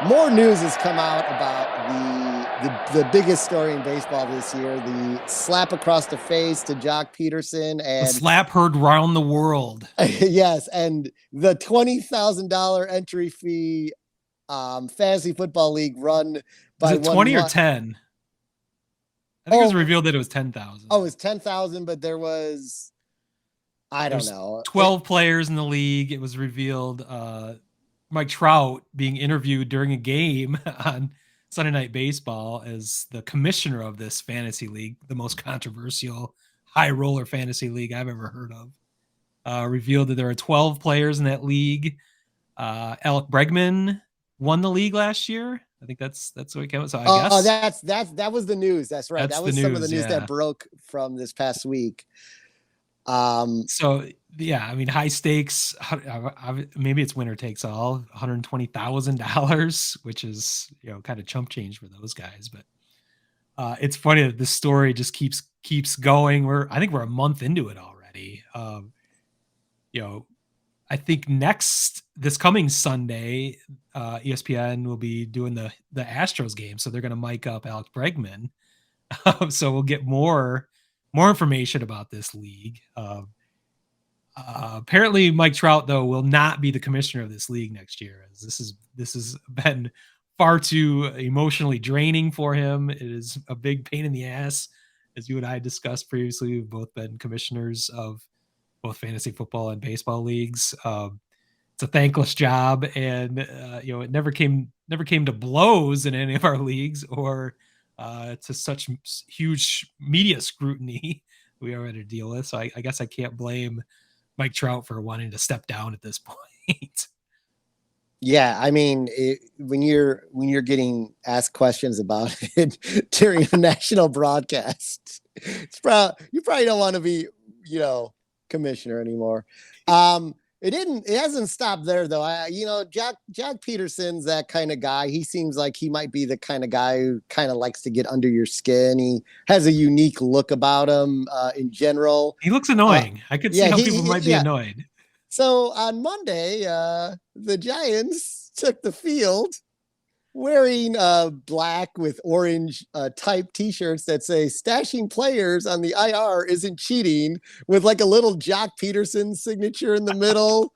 More news has come out about the biggest story in baseball this year, the slap across the face to Jock Peterson, The and slap heard round the world. yes, and the $20,000 entry fee fantasy football league run Was by it one 20 or month. 10? I think it was Oh, revealed that it was oh, 10,000. it was 10,000, but there was, I don't There's know. 12 players in the league. It was revealed Mike Trout being interviewed during a game on Sunday Night Baseball as the commissioner of this fantasy league, the most controversial high roller fantasy league I've ever heard of. Revealed that there are 12 players in that league. Alec Bregman won the league last year. I think that's what it came out. So I Oh, guess that was the news. That's right. that's That the was some of the news. news that Yeah. broke from this past week. Um, So yeah, I mean, high stakes. Maybe it's winner takes all. $120,000, which is kind of chump change for those guys. But it's funny that this story just keeps going. I think we're a month into it already. You know, I think this coming Sunday, ESPN will be doing the Astros game, so they're going to mic up Alex Bregman. So we'll get more information about this league. Apparently, Mike Trout though will not be the commissioner of this league next year, as this has been far too emotionally draining for him. It is a big pain in the ass, as you and I discussed previously. We've both been commissioners of both fantasy football and baseball leagues. It's a thankless job, and it never came to blows in any of our leagues or to such huge media scrutiny we are to deal with. So I guess I can't blame Mike Trout for wanting to step down at this point. yeah, I mean, when you're getting asked questions about it during a national broadcast, you probably don't want to be, commissioner anymore. It hasn't stopped there though. Jack Peterson's that kind of guy. He seems like he might be the kind of guy who kind of likes to get under your skin. He has a unique look about him in general. He looks Uh, annoying. I could see yeah, how people might be yeah. annoyed. So on Monday, the Giants took the field wearing black with orange type t-shirts that say stashing players on the IR isn't cheating, with like a little Jock Peterson signature in the middle,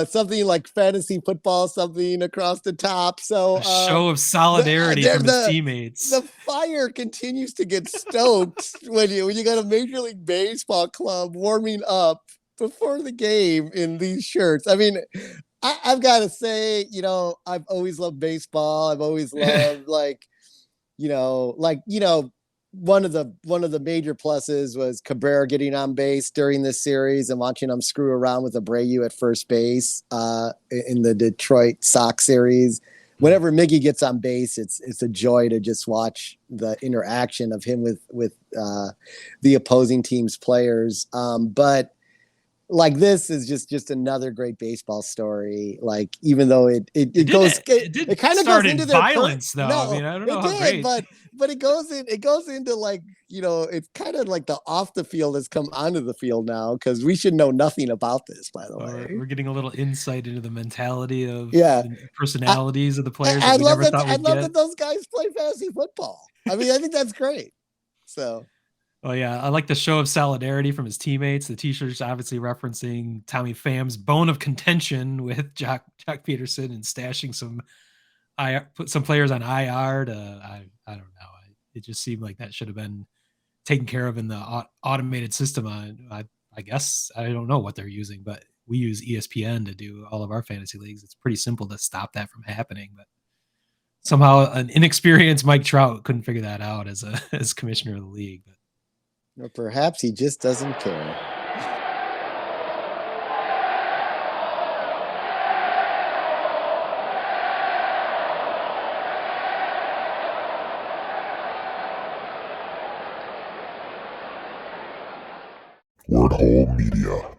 something like fantasy football, something across the top. So A show of the solidarity from his teammates. the fire continues to get stoked when you got a Major League Baseball club warming up before the game in these shirts. I mean, I've got to say, I've always loved baseball. I've always loved one of the major pluses was Cabrera getting on base during this series and watching him screw around with Abreu at first base in the Detroit Sox series. Whenever Miggy gets on base, it's a joy to just watch the interaction of him with the opposing team's players. But like, this is just another great baseball story. Like, even though it kind of goes into their violence though. I no, mean, I don't it know how did, great. but it goes into, like, it's kind of like the off the field has come onto the field now, because we should know nothing about this, by the Well, way. we're getting a little insight into the mentality of Yeah, the I, personalities of the players that I we love never that. thought I we'd love get. that those guys play fantasy football. I mean, I think that's great. So Oh yeah, I like the show of solidarity from his teammates. The T-shirts obviously referencing Tommy Pham's bone of contention with Jack Peterson and stashing put some players on IR to I don't know. It just seemed like that should have been taken care of in the automated system. I guess I don't know what they're using, but we use ESPN to do all of our fantasy leagues. It's pretty simple to stop that from happening, but somehow an inexperienced Mike Trout couldn't figure that out as commissioner of the league. But or perhaps he just doesn't care. Word Hole Media.